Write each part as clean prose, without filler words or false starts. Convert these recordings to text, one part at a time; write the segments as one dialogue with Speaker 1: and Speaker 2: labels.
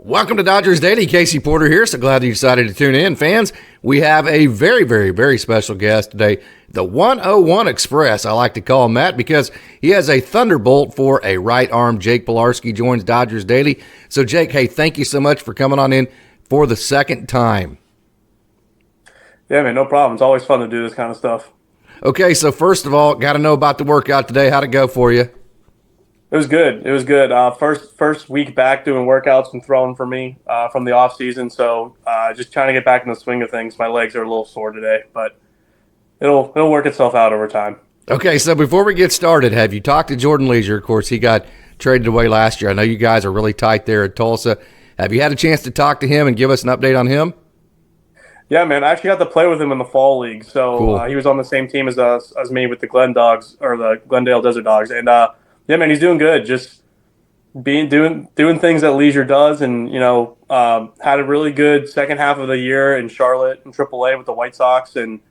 Speaker 1: Welcome to Dodgers Daily. Casey Porter here. So glad that you decided to tune in, fans. We have a very, very, very special guest today, the 101 Express. I like to call him that because he has a thunderbolt for a right arm. Jake Pilarski joins Dodgers Daily. So, Jake, hey, thank you so much for coming on in for the second time.
Speaker 2: Yeah, man, no problem. It's always fun to do this kind of stuff.
Speaker 1: Okay, so first of all, got to know about the workout today. How'd it go for you?
Speaker 2: It was good. It was good. First week back doing workouts and throwing for me from the off season. So just trying to get back in the swing of things. My legs are a little sore today, but it'll work itself out over time.
Speaker 1: Okay, so before we get started, have you talked to Jordan Leisure? Of course, he got traded away last year. I know you guys are really tight there at Tulsa. Have you had a chance to talk to him and give us an update on him?
Speaker 2: Yeah, man. I actually got to play with him in the fall league. So
Speaker 1: cool.
Speaker 2: He was on the same team as me with the the Glendale Desert Dogs, and yeah, man, he's doing good. Just doing things that Leisure does, and had a really good second half of the year in Charlotte and AAA with the White Sox, and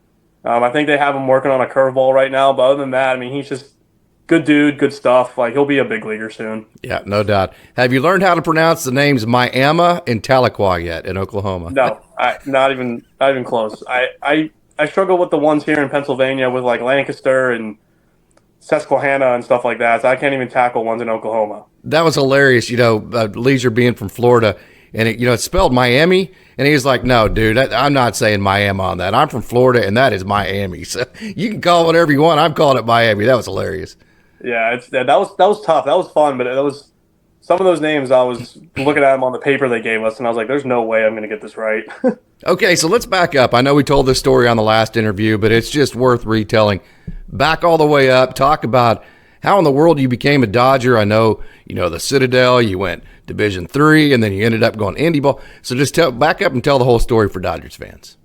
Speaker 2: I think they have him working on a curveball right now. But other than that, I mean, he's just good dude, good stuff. Like, he'll be a big leaguer soon.
Speaker 1: Yeah, no doubt. Have you learned how to pronounce the names Miami and Tahlequah yet in Oklahoma?
Speaker 2: No, not even close. I struggle with the ones here in Pennsylvania with like Lancaster and Susquehanna and stuff like that, so I can't even tackle ones in Oklahoma.
Speaker 1: That was hilarious, Leisure being from Florida, and it's spelled Miami, and he's like, no, dude, I'm not saying Miami on that. I'm from Florida, and that is Miami. So you can call it whatever you want. I'm calling it Miami. That was hilarious.
Speaker 2: Yeah, that was tough. That was fun, but that was some of those names. I was looking at them on the paper they gave us, and I was like, there's no way I'm going to get this right.
Speaker 1: Okay, so let's back up. I know we told this story on the last interview, but it's just worth retelling. Back all the way up, talk about how in the world you became a Dodger. I know, the Citadel, you went Division III, and then you ended up going indie ball. So just back up and tell the whole story for Dodgers fans.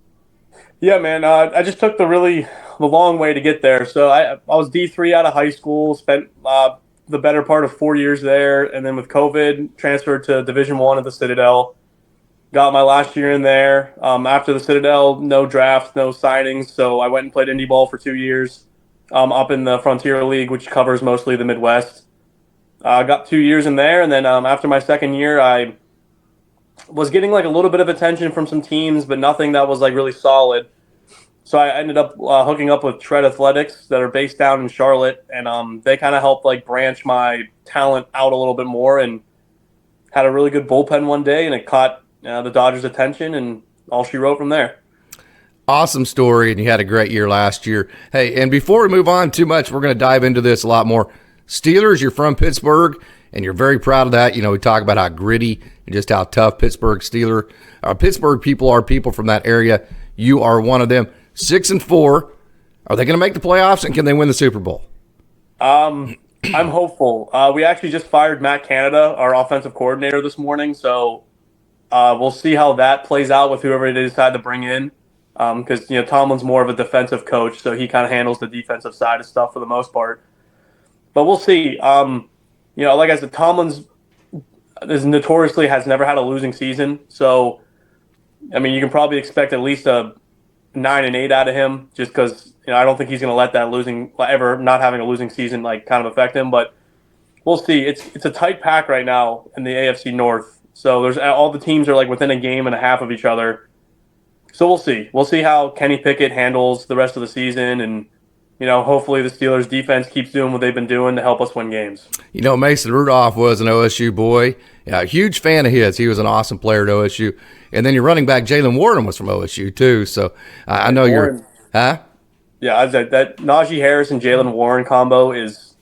Speaker 2: Yeah, man. I just took the long way to get there. So I was D3 out of high school, spent the better part of 4 years there, and then with COVID, transferred to Division I at the Citadel. Got my last year in there. After the Citadel, no draft, no signings, so I went and played indie ball for 2 years. Up in the Frontier League, which covers mostly the Midwest. Got 2 years in there, and then after my second year, I was getting like a little bit of attention from some teams, but nothing that was like really solid. So I ended up hooking up with Tread Athletics that are based down in Charlotte, and they kind of helped like branch my talent out a little bit more, and had a really good bullpen one day, and it caught the Dodgers' attention, and all she wrote from there.
Speaker 1: Awesome story, and you had a great year last year. Hey, and before we move on too much, we're going to dive into this a lot more. Steelers, you're from Pittsburgh, and you're very proud of that. We talk about how gritty and just how tough Pittsburgh people are people from that area. You are one of them. 6-4. Are they going to make the playoffs, and can they win the Super Bowl?
Speaker 2: I'm hopeful. We actually just fired Matt Canada, our offensive coordinator, this morning, so we'll see how that plays out with whoever they decide to bring in. Because Tomlin's more of a defensive coach, so he kind of handles the defensive side of stuff for the most part. But we'll see. Like I said, Tomlin's notoriously has never had a losing season, so I mean, you can probably expect at least a 9-8 out of him, just because I don't think he's going to let that not having a losing season like kind of affect him. But we'll see. It's a tight pack right now in the AFC North, so there's all the teams are like within a game and a half of each other. So we'll see. We'll see how Kenny Pickett handles the rest of the season, and hopefully the Steelers defense keeps doing what they've been doing to help us win games.
Speaker 1: Mason Rudolph was an OSU boy. Yeah, huge fan of his. He was an awesome player at OSU. And then your running back Jalen Warren was from OSU too. So I know
Speaker 2: Warren,
Speaker 1: huh?
Speaker 2: Yeah, that Najee Harris and Jalen Warren combo is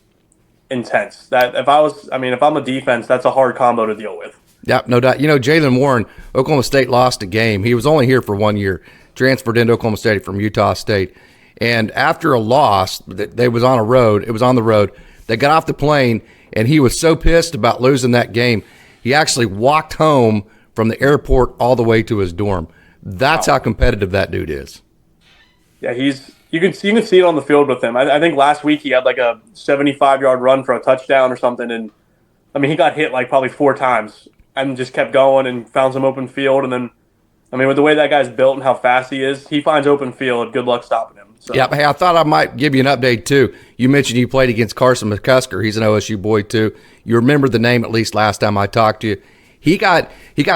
Speaker 2: intense. That if I'm a defense, that's a hard combo to deal with.
Speaker 1: Yeah, no doubt. Jalen Warren, Oklahoma State lost a game. He was only here for 1 year, transferred into Oklahoma State from Utah State. And after a loss, it was on the road. They got off the plane, and he was so pissed about losing that game, he actually walked home from the airport all the way to his dorm. That's how competitive that dude is.
Speaker 2: Yeah, you can see it on the field with him. I think last week he had like a 75-yard run for a touchdown or something, and I mean he got hit like probably 4 times. And just kept going and found some open field. And then, with the way that guy's built and how fast he is, he finds open field. Good luck stopping him. So.
Speaker 1: Yeah, hey, I thought I might give you an update, too. You mentioned you played against Carson McCusker. He's an OSU boy, too. You remember the name at least last time I talked to you. he got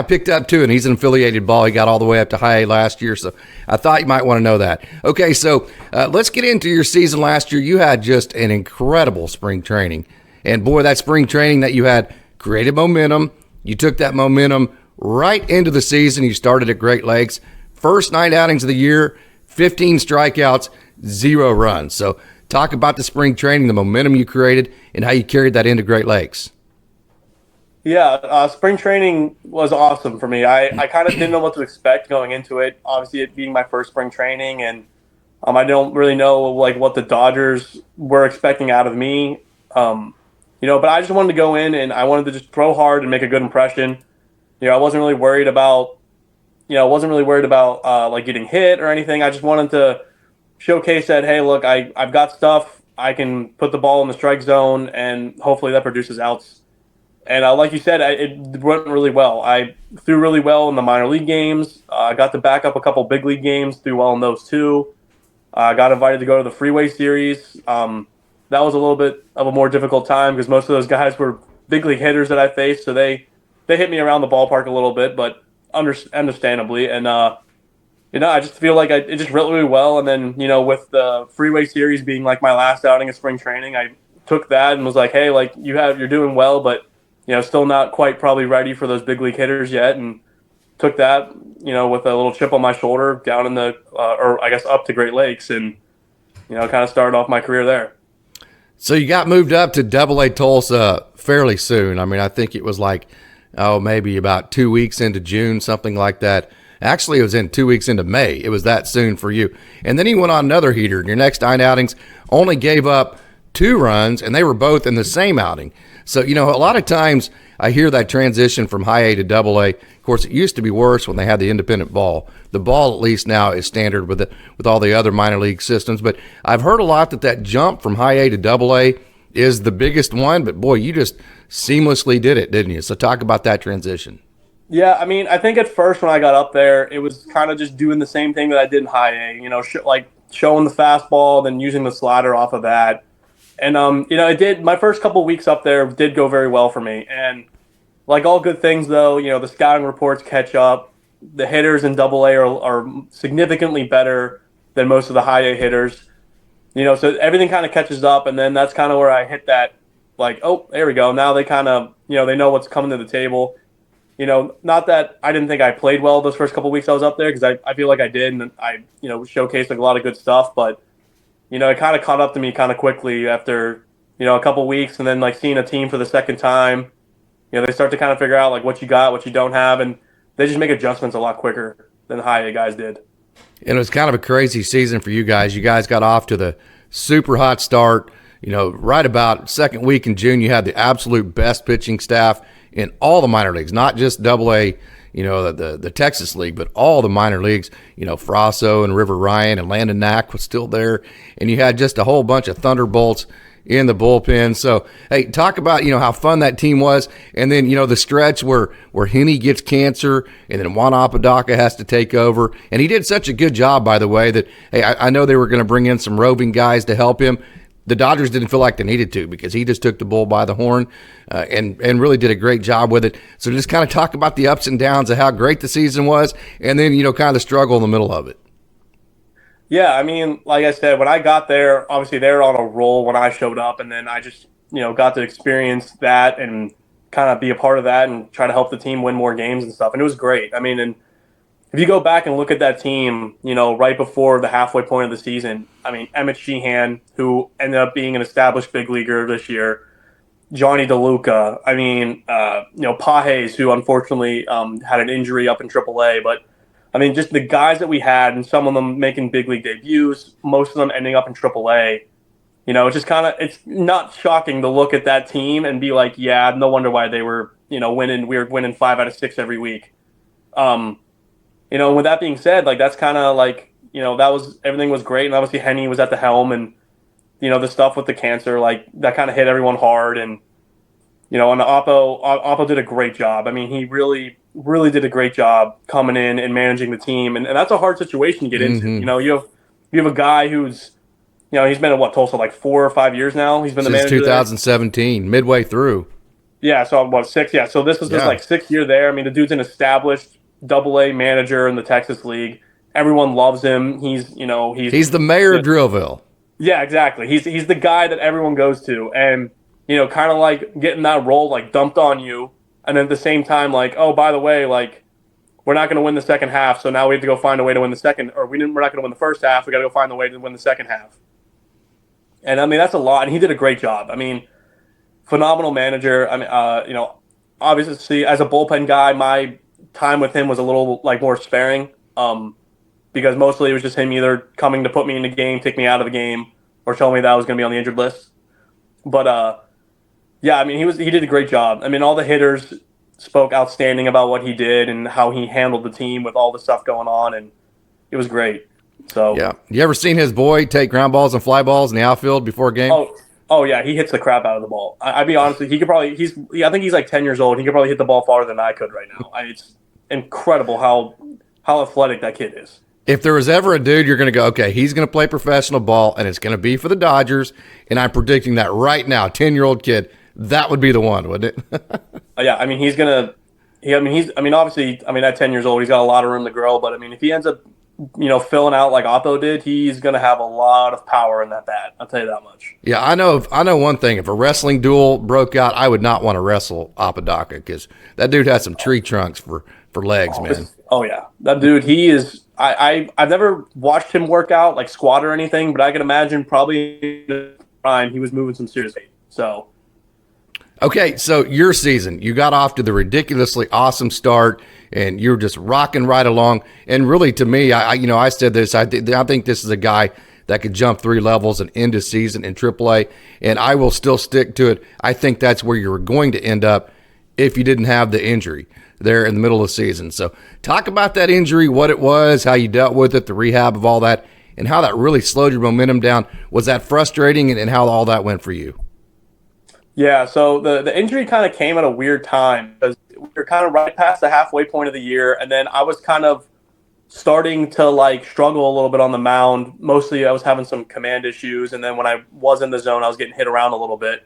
Speaker 1: picked up too, and he's an affiliated ball. He got all the way up to high A last year, so I thought you might want to know that. Okay, so let's get into your season last year. You had just an incredible spring training, and boy, that spring training that you had created momentum. You took that momentum right into the season. You started at Great Lakes. First 9 outings of the year, 15 strikeouts, 0 runs. So talk about the spring training, the momentum you created, and how you carried that into Great Lakes.
Speaker 2: Yeah, spring training was awesome for me. I kind of didn't know what to expect going into it. Obviously, it being my first spring training, and I don't really know like what the Dodgers were expecting out of me. But I just wanted to go in and I wanted to just throw hard and make a good impression. I wasn't really worried about, like getting hit or anything. I just wanted to showcase that, hey, look, I've got stuff. I can put the ball in the strike zone, and hopefully that produces outs. And like you said, it went really well. I threw really well in the minor league games. I got to back up a couple big league games, threw well in those too. I got invited to go to the Freeway Series. That was a little bit of a more difficult time because most of those guys were big league hitters that I faced, so they hit me around the ballpark a little bit, but understandably. And I just feel like it just went really well. And then with the Freeway Series being like my last outing of spring training, I took that and was like, hey, like you're doing well, but still not quite probably ready for those big league hitters yet, and took that, with a little chip on my shoulder down in or I guess up to Great Lakes, and kind of started off my career there.
Speaker 1: So you got moved up to Double-A Tulsa fairly soon. I mean, I think it was like, maybe about 2 weeks into June, something like that. Actually, it was in 2 weeks into May. It was that soon for you. And then he went on another heater. Your next 9 outings only gave up 2 runs, and they were both in the same outing. So, a lot of times I hear that transition from high A to Double-A. Of course, it used to be worse when they had the independent ball. The ball, at least now, is standard with all the other minor league systems. But I've heard a lot that jump from high A to Double-A is the biggest one. But, boy, you just seamlessly did it, didn't you? So talk about that transition.
Speaker 2: Yeah, I mean, I think at first when I got up there, it was kind of just doing the same thing that I did in high A, like showing the fastball, then using the slider off of that. And, it did, my first couple weeks up there did go very well for me. And like all good things, though, the scouting reports catch up. The hitters in Double-A are significantly better than most of the high A hitters. So everything kind of catches up. And then that's kind of where I hit that, like, oh, there we go. Now they kind of, they know what's coming to the table. Not that I didn't think I played well those first couple weeks I was up there, because I feel like I did. And I, showcased like a lot of good stuff. But it kind of caught up to me kind of quickly after, a couple weeks, and then like seeing a team for the second time, they start to kind of figure out like what you got, what you don't have, and they just make adjustments a lot quicker than the high A guys did.
Speaker 1: And it was kind of a crazy season for you guys. You guys got off to the super hot start. Right about second week in June, you had the absolute best pitching staff in all the minor leagues, not just Double-A, the Texas League, but all the minor leagues. Frasso and River Ryan and Landon Knack was still there. And you had just a whole bunch of Thunderbolts in the bullpen. So, hey, talk about, how fun that team was. And then, the stretch where Henny gets cancer and then Juan Apodaca has to take over. And he did such a good job, by the way, that, hey, I know they were going to bring in some roving guys to help him. The Dodgers didn't feel like they needed to, because he just took the bull by the horn and really did a great job with it. So just kind of talk about the ups and downs of how great the season was, and then, kind of the struggle in the middle of it.
Speaker 2: Yeah, I mean, like I said, when I got there, obviously they were on a roll when I showed up, and then I just, got to experience that and kind of be a part of that and try to help the team win more games and stuff. And it was great. I mean, and if you go back and look at that team, right before the halfway point of the season, I mean, Emmett Sheehan, who ended up being an established big leaguer this year, Johnny DeLuca, I mean, Pages, who unfortunately had an injury up in AAA, but I mean, just the guys that we had, and some of them making big league debuts, most of them ending up in AAA. It's just kind of, it's not shocking to look at that team and be like, yeah, no wonder why they were, winning. We were winning 5 out of 6 every week. With that being said, like that's kind of like, everything was great, and obviously Henny was at the helm, and the stuff with the cancer, like that kind of hit everyone hard, and and Oppo did a great job. I mean, he really did a great job coming in and managing the team, and that's a hard situation to get into. You have a guy who's he's been at Tulsa like 4 or 5 years now. He's been the manager
Speaker 1: 2017, midway through.
Speaker 2: Yeah, so I'm what, six? Yeah, so this was his
Speaker 1: Yeah.
Speaker 2: like sixth year there. I mean, the dude's an established AA manager in the Texas League. Everyone loves him.
Speaker 1: He's the mayor of Drillville.
Speaker 2: Yeah, exactly. He's the guy that everyone goes to, and kind of like getting that role like dumped on you, and then at the same time, like, oh, by the way, like we're not going to win the second half, so now we have to go find a way to win the second, or we're not going to win the first half. We got to go find a way to win the second half. And I mean, that's a lot, and he did a great job. I mean, phenomenal manager. I mean, obviously, as a bullpen guy, my time with him was a little like more sparing. Because mostly it was just him either coming to put me in the game, take me out of the game, or tell me that I was going to be on the injured list. But yeah, I mean he did a great job. I mean all the hitters spoke outstanding about what he did and how he handled the team with all the stuff going on, and it was great. So
Speaker 1: Yeah. You ever seen his boy take ground balls and fly balls in the outfield before a game?
Speaker 2: oh yeah, he hits the crap out of the ball. I'd be honest with you, he could probably I think he's like 10 years old. He could probably hit the ball farther than I could right now. It's incredible how athletic that kid is.
Speaker 1: If there was ever a dude you're going to go, okay, he's going to play professional ball and it's going to be for the Dodgers, and I'm predicting that right now, 10-year-old kid, that would be the one, wouldn't it?
Speaker 2: Yeah, I mean he's gonna. Obviously, at 10 years old, he's got a lot of room to grow. But I mean, if he ends up, filling out like Otto did, he's gonna have a lot of power in that bat. I'll tell you that much.
Speaker 1: Yeah, I know one thing. If a wrestling duel broke out, I would not want to wrestle Apodaca because that dude has some tree trunks for legs, man.
Speaker 2: Oh yeah, that dude. He is. I've never watched him work out like squat or anything, but I can imagine probably in the prime he was moving some serious weight. So.
Speaker 1: Okay, so your season, you got off to the ridiculously awesome start, and you're just rocking right along. And really, to me, I said this. I think this is a guy that could jump 3 levels and end a season in AAA, and I will still stick to it. I think that's where you were going to end up if you didn't have the injury there in the middle of the season. So, talk about that injury, what it was, how you dealt with it, the rehab of all that, and how that really slowed your momentum down. Was that frustrating, and how all that went for you?
Speaker 2: Yeah, so the injury kind of came at a weird time because we were kind of right past the halfway point of the year, and then I was kind of starting to like struggle a little bit on the mound. Mostly, I was having some command issues, and then when I was in the zone, I was getting hit around a little bit.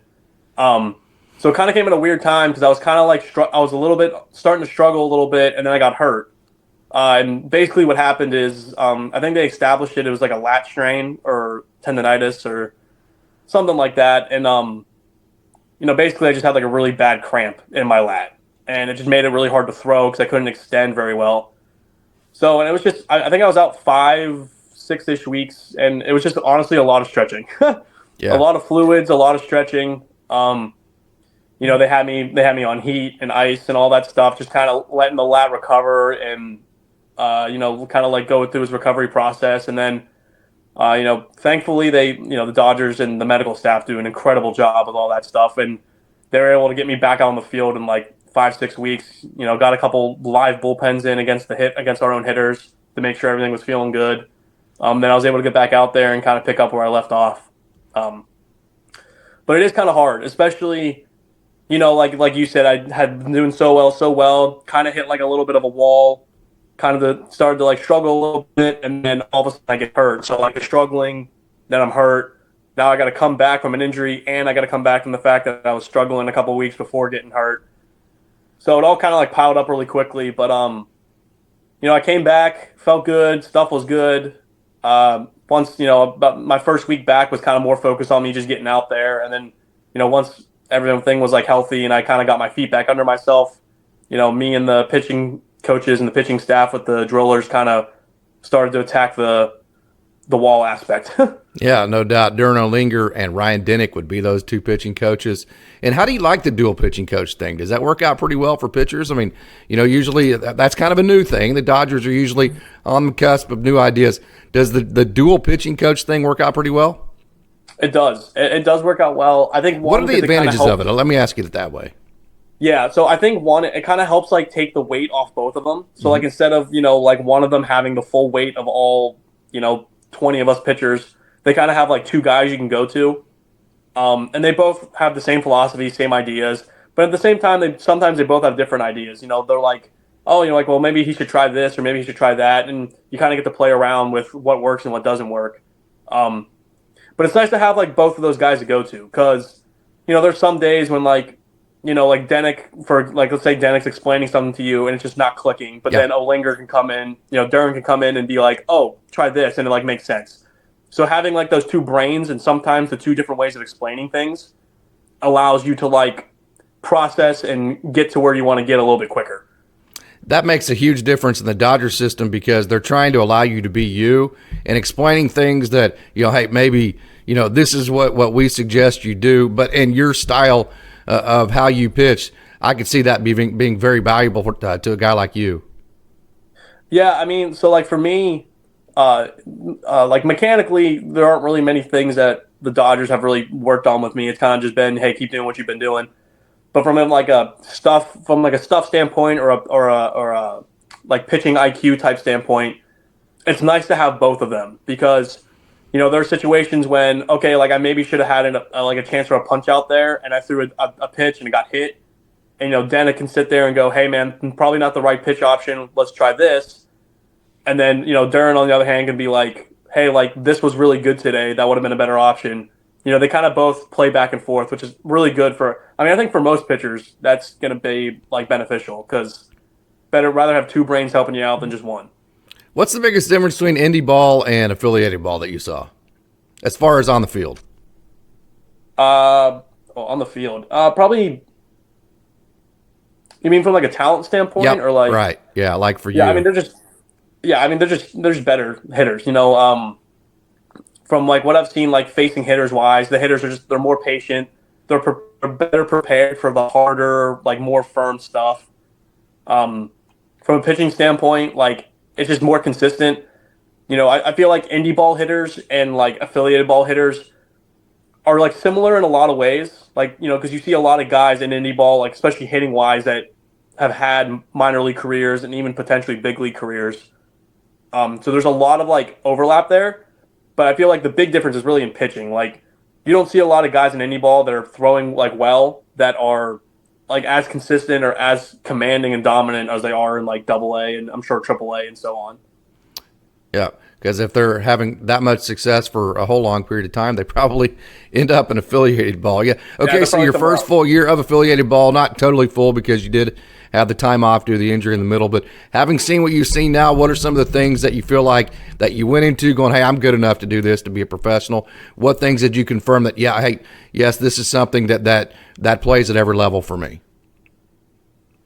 Speaker 2: So it kind of came at a weird time because I was kind of like I was a little bit starting to struggle a little bit, and then I got hurt. And basically, what happened is I think they established it was like a lat strain or tendonitis or something like that, and basically I just had like a really bad cramp in my lat, and it just made it really hard to throw because I couldn't extend very well. So, and it was just, I think I was out 5-6-ish weeks, and it was just honestly a lot of stretching.
Speaker 1: Yeah.
Speaker 2: A lot of fluids, a lot of stretching. They had me on heat and ice and all that stuff, just kind of letting the lat recover and, kind of like go through his recovery process. And then, thankfully the Dodgers and the medical staff do an incredible job with all that stuff. And they were able to get me back out on the field in like 5-6 weeks, got a couple live bullpens in against our own hitters to make sure everything was feeling good. Then I was able to get back out there and kind of pick up where I left off. But it is kind of hard, especially, like you said, I had been doing so well, kind of hit like a little bit of a wall, started to like struggle a little bit, and then all of a sudden I get hurt. So like struggling, then I'm hurt. Now I got to come back from an injury, and I got to come back from the fact that I was struggling a couple of weeks before getting hurt. So it all kind of like piled up really quickly. But I came back, felt good, stuff was good. Once about my first week back was kind of more focused on me just getting out there, and then once everything was like healthy and I kind of got my feet back under myself, me and the pitching coaches and the pitching staff with the drillers kind of started to attack the wall aspect.
Speaker 1: Yeah, no doubt. Durno Linger and Ryan Dennick would be those 2 pitching coaches. And how do you like the dual pitching coach thing? Does that work out pretty well for pitchers? I mean, usually that's kind of a new thing. The Dodgers are usually on the cusp of new ideas. Does the dual pitching coach thing work out pretty well?
Speaker 2: It does. It does work out well. I think
Speaker 1: what are the advantages of it? Let me ask you it that way.
Speaker 2: Yeah, so I think one, it kind of helps like take the weight off both of them. So like instead of like one of them having the full weight of all 20 of us pitchers, they kind of have like 2 guys you can go to, and they both have the same philosophy, same ideas. But at the same time, sometimes they both have different ideas. They're like, oh, well, maybe he should try this or maybe he should try that, and you kind of get to play around with what works and what doesn't work. But it's nice to have like both of those guys to go to because there's some days when like like Denick for like let's say Denick's explaining something to you and it's just not clicking, but
Speaker 1: Yeah.
Speaker 2: then Olinger can come in, Duran can come in and be like, oh, try this, and it like makes sense. So having like those two brains and sometimes the two different ways of explaining things allows you to like process and get to where you want to get a little bit quicker.
Speaker 1: That makes a huge difference in the Dodger system because they're trying to allow you to be you and explaining things that, hey, maybe, this is what we suggest you do, but in your style of how you pitch, I could see that being very valuable to a guy like you.
Speaker 2: Yeah, I mean, so like for me, like mechanically, there aren't really many things that the Dodgers have really worked on with me. It's kind of just been, hey, keep doing what you've been doing. But from a stuff standpoint or a like pitching IQ type standpoint, it's nice to have both of them because there are situations when okay, like I maybe should have had like a chance for a punch out there, and I threw a pitch and it got hit, and Dana can sit there and go, hey man, probably not the right pitch option. Let's try this, and then Duran on the other hand can be like, hey, like this was really good today. That would have been a better option. They kind of both play back and forth, which is really good I think for most pitchers, that's going to be like beneficial because rather have two brains helping you out than just one.
Speaker 1: What's the biggest difference between indie ball and affiliated ball that you saw as far as on the field?
Speaker 2: On the field, probably. You mean from like a talent standpoint,
Speaker 1: Yep,
Speaker 2: or like
Speaker 1: right? Yeah, like for you.
Speaker 2: Yeah, I mean they're just better hitters. From like what I've seen, like facing hitters wise, the hitters they're more patient. They're better prepared for the harder, like more firm stuff. From a pitching standpoint, like it's just more consistent. I feel like indie ball hitters and like affiliated ball hitters are like similar in a lot of ways. Like because you see a lot of guys in indie ball, like especially hitting wise, that have had minor league careers and even potentially big league careers. So there's a lot of like overlap there. But I feel like the big difference is really in pitching. Like, you don't see a lot of guys in indie ball that are throwing like well that are like as consistent or as commanding and dominant as they are in like Double A and I'm sure Triple A and so on.
Speaker 1: Yeah, because if they're having that much success for a whole long period of time, they probably end up in affiliated ball. Yeah. Okay,
Speaker 2: Yeah,
Speaker 1: so your first full year of affiliated ball, not totally full because you did have the time off due to the injury in the middle, but having seen what you've seen now, what are some of the things that you feel like that you went into going, hey, I'm good enough to do this, to be a professional? What things did you confirm that, yeah, hey, yes, this is something that plays at every level for me?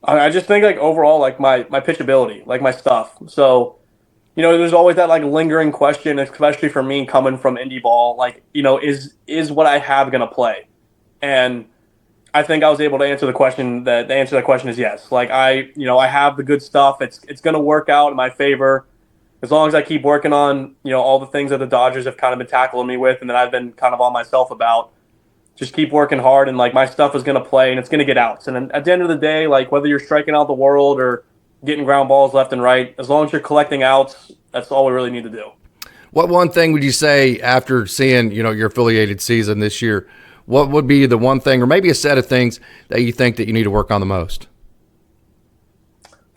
Speaker 2: I just think like overall, like my pitchability, like my stuff. So, there's always that like lingering question, especially for me coming from indie ball, like, is what I have going to play? And I think I was able to answer the question. The answer to that question is yes. Like I have the good stuff. It's going to work out in my favor as long as I keep working on all the things that the Dodgers have kind of been tackling me with, and that I've been kind of on myself about. Just keep working hard, and like my stuff is going to play, and it's going to get outs. And then at the end of the day, like whether you're striking out the world or getting ground balls left and right, as long as you're collecting outs, that's all we really need to do.
Speaker 1: What one thing would you say after seeing your affiliated season this year? What would be the one thing, or maybe a set of things that you think that you need to work on the most?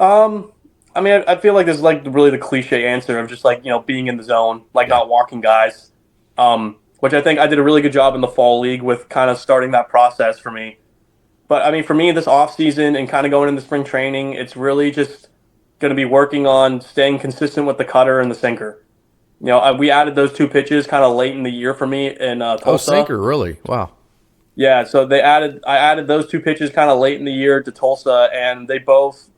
Speaker 2: I mean, I feel like this is like really the cliche answer of just like being in the zone, like not walking guys. Which I think I did a really good job in the fall league with kind of starting that process for me. But I mean, for me, this off season and kind of going into spring training, it's really just going to be working on staying consistent with the cutter and the sinker. We added those two pitches kind of late in the year for me in Tulsa.
Speaker 1: Oh, sinker, really? Wow.
Speaker 2: Yeah, so I added those two pitches kind of late in the year to Tulsa, and they both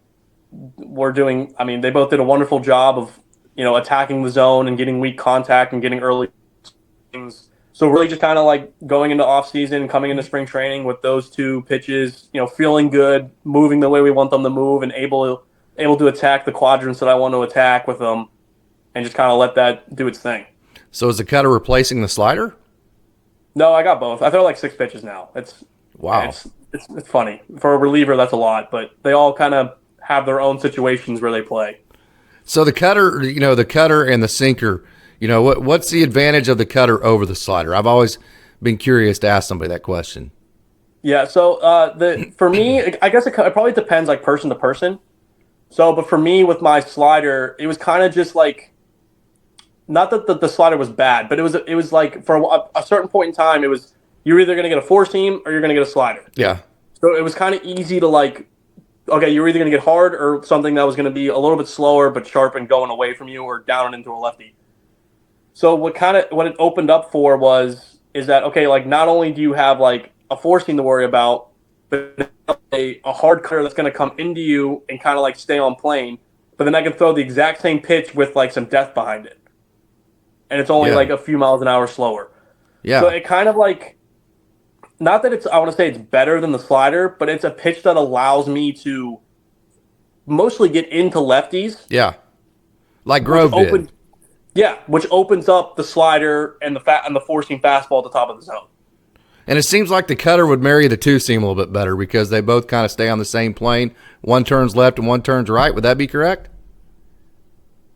Speaker 2: they both did a wonderful job of, attacking the zone and getting weak contact and getting early things. So really just kind of like going into off season, coming into spring training with those two pitches, feeling good, moving the way we want them to move, and able to attack the quadrants that I want to attack with them, and just kind of let that do its thing.
Speaker 1: So is the cutter replacing the slider?
Speaker 2: No, I got both. I throw like 6 pitches now.
Speaker 1: Wow.
Speaker 2: It's funny. For a reliever, that's a lot, but they all kind of have their own situations where they play.
Speaker 1: So the cutter and the sinker, what's the advantage of the cutter over the slider? I've always been curious to ask somebody that question.
Speaker 2: Yeah, so for me, I guess it probably depends like person to person. So, but for me with my slider, it was kind of just like, not that the slider was bad, but it was like for a certain point in time, it was you're either going to get a four seam or you're going to get a slider.
Speaker 1: Yeah.
Speaker 2: So it was kind of easy to like, okay, you're either going to get hard or something that was going to be a little bit slower but sharp and going away from you or down and into a lefty. So what it opened up for is that okay, like not only do you have like a forcing to worry about, but a hard cutter that's going to come into you and kind of like stay on plane, but then I can throw the exact same pitch with like some depth behind it, and it's only
Speaker 1: Yeah.
Speaker 2: like a few miles an hour slower.
Speaker 1: Yeah.
Speaker 2: So it kind of like, not that I want to say it's better than the slider, but it's a pitch that allows me to mostly get into lefties.
Speaker 1: Yeah. Like Grove did.
Speaker 2: Yeah, which opens up the slider and the forcing fastball at the top of the zone.
Speaker 1: And it seems like the cutter would marry the two seam a little bit better because they both kind of stay on the same plane. One turns left and one turns right. Would that be correct?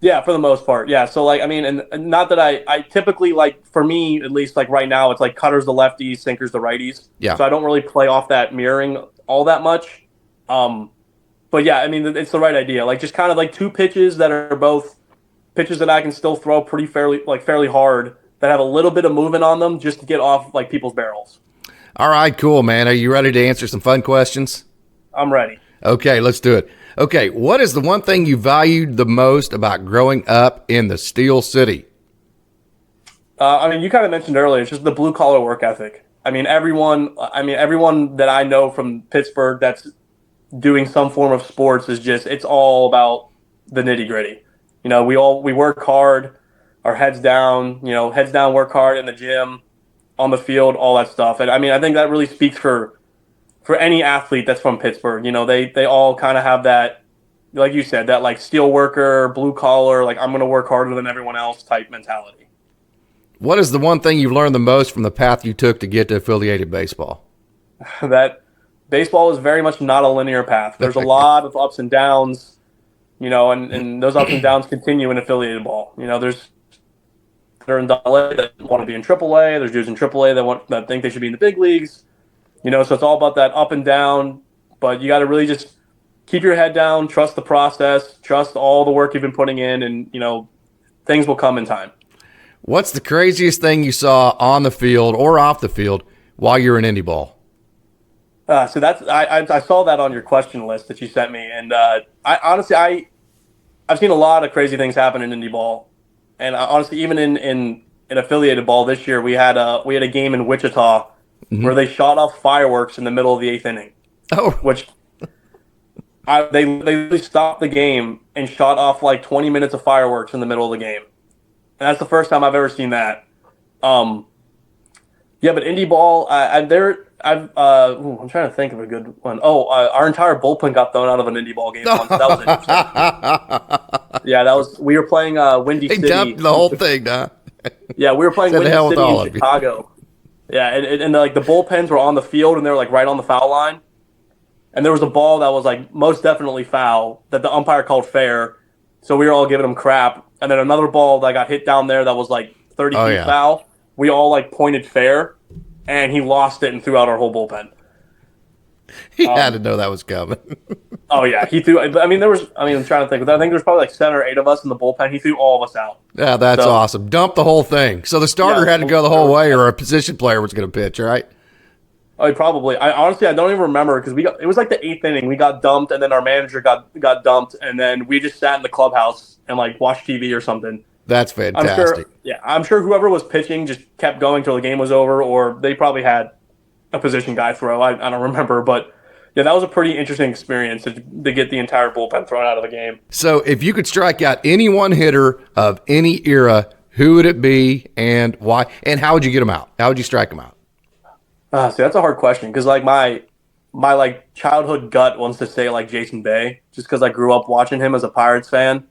Speaker 2: Yeah, for the most part. Yeah. So like, I mean, and not that I typically like, for me at least, like right now, it's like cutters the lefties, sinkers the righties.
Speaker 1: Yeah.
Speaker 2: So I don't really play off that mirroring all that much. But yeah, I mean, it's the right idea. Like just kind of like two pitches that are both pitches that I can still throw fairly hard, that have a little bit of movement on them just to get off like people's barrels.
Speaker 1: All right, cool, man. Are you ready to answer some fun questions?
Speaker 2: I'm ready.
Speaker 1: Okay, let's do it. Okay, what is the one thing you valued the most about growing up in the Steel City?
Speaker 2: I mean, you kind of mentioned earlier, it's just the blue collar work ethic. Everyone that I know from Pittsburgh that's doing some form of sports is just, it's all about the nitty gritty. You know, we work hard, our heads down, work hard in the gym, on the field, all that stuff. And I mean, I think that really speaks for any athlete that's from Pittsburgh. You know, they all kind of have that, like you said, that like steel worker, blue collar, like I'm going to work harder than everyone else type mentality.
Speaker 1: What is the one thing you've learned the most from the path you took to get to affiliated baseball?
Speaker 2: That baseball is very much not a linear path. There's a lot of ups and downs, and those ups and downs continue in affiliated ball. You know, there's they're in AA that want to be in AAA. There's dudes in AAA that think they should be in the big leagues. You know, so it's all about that up and down. But you got to really just keep your head down, trust the process, trust all the work you've been putting in, and things will come in time.
Speaker 1: What's the craziest thing you saw on the field or off the field while you're in indie ball?
Speaker 2: So that's I saw that on your question list that you sent me, and I've seen a lot of crazy things happen in indie ball, and honestly, even in affiliated ball this year, we had a game in Wichita where they shot off fireworks in the middle of the 8th inning.
Speaker 1: Oh,
Speaker 2: Which they literally stopped the game and shot off like 20 minutes of fireworks in the middle of the game, and that's the first time I've ever seen that. Yeah, but indie ball, I'm trying to think of a good one. Our entire bullpen got thrown out of an indie ball game once. That was interesting. Yeah, we were playing Windy
Speaker 1: they
Speaker 2: City.
Speaker 1: dumped the whole thing, huh?
Speaker 2: Yeah, we were playing
Speaker 1: Said
Speaker 2: Windy
Speaker 1: the hell with
Speaker 2: City
Speaker 1: all
Speaker 2: in
Speaker 1: of you.
Speaker 2: Chicago. Yeah, and like the bullpens were on the field and they were like right on the foul line. And there was a ball that was like most definitely foul that the umpire called fair. So we were all giving him crap. And then another ball that got hit down there that was like 30 feet foul. We all like pointed fair, and he lost it and threw out our whole bullpen.
Speaker 1: He had to know that was coming.
Speaker 2: Oh yeah, he threw. I'm trying to think. I think there's probably like 7 or 8 of us in the bullpen. He threw all of us out.
Speaker 1: Yeah, that's awesome. Dump the whole thing. So the starter had to go the whole way, or a position player was going to pitch, right?
Speaker 2: Oh, probably. I honestly don't even remember because it was like the 8th inning. We got dumped, and then our manager got dumped, and then we just sat in the clubhouse and like watched TV or something.
Speaker 1: That's fantastic.
Speaker 2: I'm sure whoever was pitching just kept going till the game was over, or they probably had a position guy throw. I don't remember, but yeah, that was a pretty interesting experience to get the entire bullpen thrown out of the game.
Speaker 1: So if you could strike out any one hitter of any era, who would it be and why? And how would you get him out? How would you strike him out?
Speaker 2: See, that's a hard question because like my like childhood gut wants to say like Jason Bay, just because I grew up watching him as a Pirates fan,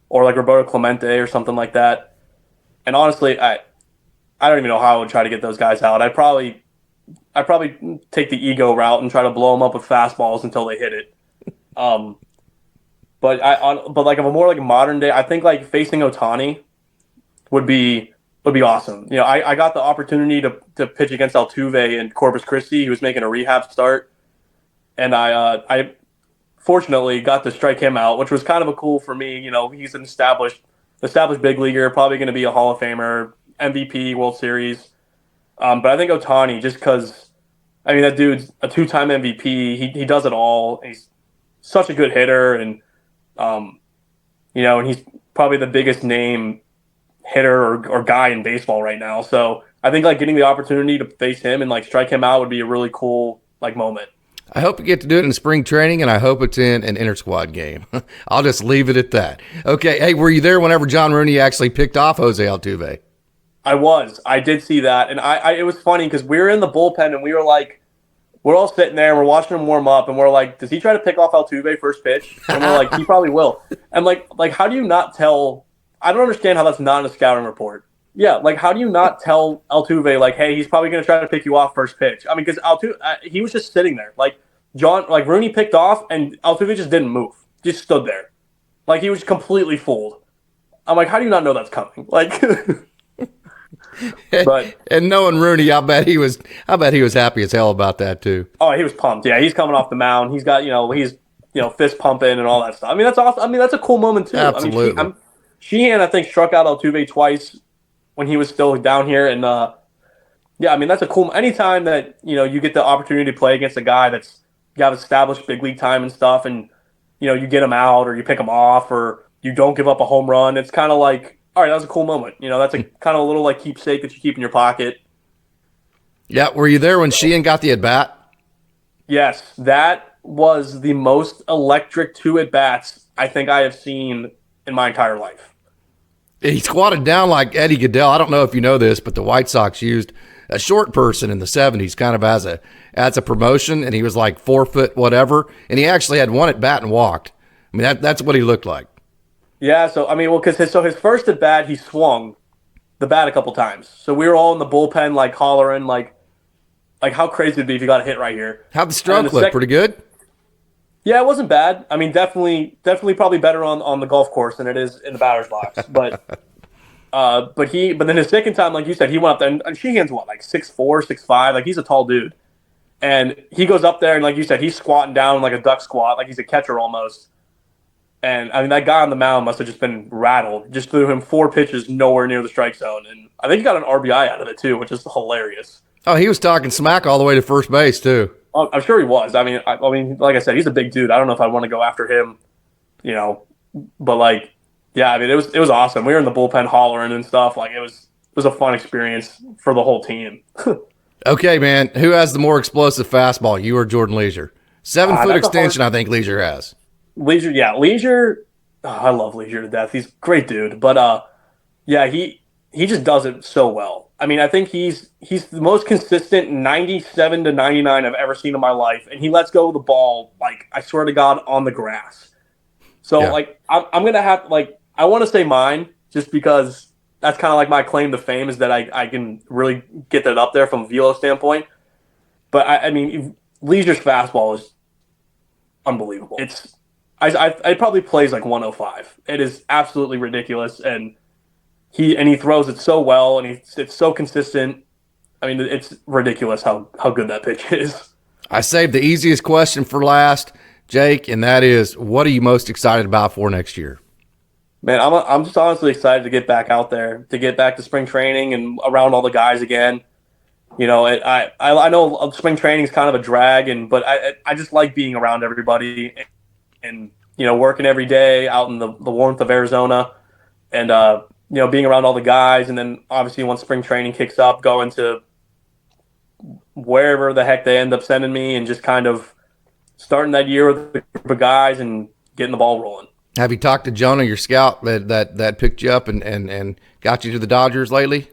Speaker 2: or like Roberto Clemente or something like that. And honestly, I don't even know how I would try to get those guys out. I'd probably take the ego route and try to blow them up with fastballs until they hit it. But like of a more like modern day, I think like facing Ohtani would be awesome. You know, I got the opportunity to pitch against Altuve in Corpus Christi. He was making a rehab start, and I fortunately got to strike him out, which was kind of a cool for me. You know, he's an established big leaguer, probably going to be a Hall of Famer, MVP, World Series. But I think Ohtani, just because I mean, that dude's a 2-time MVP. He does it all. He's such a good hitter, and and he's probably the biggest name hitter or guy in baseball right now. So I think like getting the opportunity to face him and like strike him out would be a really cool like moment.
Speaker 1: I hope you get to do it in spring training, and I hope it's in an inter-squad game. I'll just leave it at that. Okay, hey, were you there whenever John Rooney actually picked off Jose Altuve?
Speaker 2: I did see that, and it was funny because we were in the bullpen and we were like, we're all sitting there and we're watching him warm up, and we're like, does he try to pick off Altuve first pitch? And we're like, he probably will. And like how do you not tell? I don't understand how that's not in a scouting report. Yeah, like how do you not tell Altuve like, hey, he's probably going to try to pick you off first pitch? I mean, because Altuve, he was just sitting there, like Rooney picked off, and Altuve just didn't move, just stood there, like he was completely fooled. I'm like, how do you not know that's coming? Like, but
Speaker 1: and knowing Rooney, I bet he was happy as hell about that too.
Speaker 2: Oh, he was pumped. Yeah, he's coming off the mound. He's got he's fist pumping and all that stuff. I mean, that's awesome. I mean, that's a cool moment too.
Speaker 1: Absolutely.
Speaker 2: I mean, Sheehan, I think, struck out Altuve twice when he was still down here, and yeah, I mean that's a cool. Anytime that you get the opportunity to play against a guy that's got established big league time and stuff, and you get him out or you pick him off or you don't give up a home run, it's kind of like, all right, that was a cool moment. That's a kind of a little like keepsake that you keep in your pocket.
Speaker 1: Yeah, were you there when Sheehan got the at bat?
Speaker 2: Yes, that was the most electric 2 at bats I think I have seen in my entire life.
Speaker 1: He squatted down like Eddie Goodell. I don't know if you know this, but the White Sox used a short person in the 70s kind of as a promotion, and he was like 4 foot whatever, and he actually had 1 at bat and walked. I mean, that's what he looked like.
Speaker 2: Yeah, so I mean, well, because his first at bat, he swung the bat a couple times. So we were all in the bullpen, like hollering, like how crazy it'd be if you got a hit right here.
Speaker 1: How'd the stroke look? Pretty good.
Speaker 2: Yeah, it wasn't bad. I mean, definitely probably better on the golf course than it is in the batter's box. But but then his second time, like you said, he went up there, and Sheehan's what, like 6'4", 6'5", like he's a tall dude, and he goes up there, and like you said, he's squatting down like a duck squat, like he's a catcher almost. And I mean, that guy on the mound must have just been rattled. Just threw him 4 pitches nowhere near the strike zone, and I think he got an RBI out of it too, which is hilarious.
Speaker 1: Oh, he was talking smack all the way to first base too.
Speaker 2: I'm sure he was. I mean, like I said, he's a big dude. I don't know if I want to go after him, but like, yeah, I mean, it was awesome. We were in the bullpen hollering and stuff. Like it was a fun experience for the whole team.
Speaker 1: Okay, man, who has the more explosive fastball, you or Jordan Leisure? 7-foot extension, I think Leisure has.
Speaker 2: Leisure, yeah, Leisure. Oh, I love Leisure to death. He's a great dude, but yeah, he just does it so well. I mean, I think he's the most consistent 97 to 99 I've ever seen in my life, and he lets go of the ball, like, I swear to God, on the grass. So, yeah. Like, I'm going to have, like, I want to say mine just because that's kind of like my claim to fame is that I can really get that up there from a velo standpoint. But, I mean, Leisure's fastball is unbelievable. It probably plays like 105. It is absolutely ridiculous, and he throws it so well, and it's so consistent. I mean, it's ridiculous how good that pitch is.
Speaker 1: I saved the easiest question for last, Jake, and that is, what are you most excited about for next year?
Speaker 2: Man, I'm just honestly excited to get back out there, to get back to spring training and around all the guys again. I know spring training is kind of a drag, but I just like being around everybody and working every day out in the warmth of Arizona, and being around all the guys, and then obviously once spring training kicks up, going to wherever the heck they end up sending me, and just kind of starting that year with a group of guys and getting the ball rolling.
Speaker 1: Have you talked to Jonah, your scout that picked you up and got you to the Dodgers lately?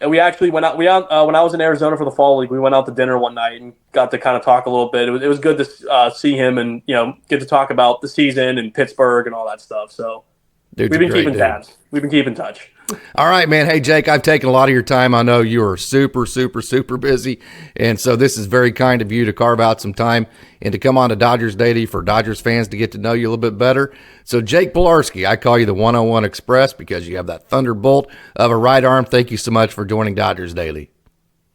Speaker 2: And we actually went out. When I was in Arizona for the fall league, we went out to dinner one night and got to kind of talk a little bit. It was good to see him and get to talk about the season and Pittsburgh and all that stuff. So we've been keeping tabs. We've been keeping in touch.
Speaker 1: All right, man. Hey, Jake, I've taken a lot of your time. I know you are super, super, super busy. And so this is very kind of you to carve out some time and to come on to Dodgers Daily for Dodgers fans to get to know you a little bit better. So, Jake Pilarski, I call you the 101 Express because you have that thunderbolt of a right arm. Thank you so much for joining Dodgers Daily.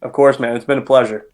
Speaker 2: Of course, man. It's been a pleasure.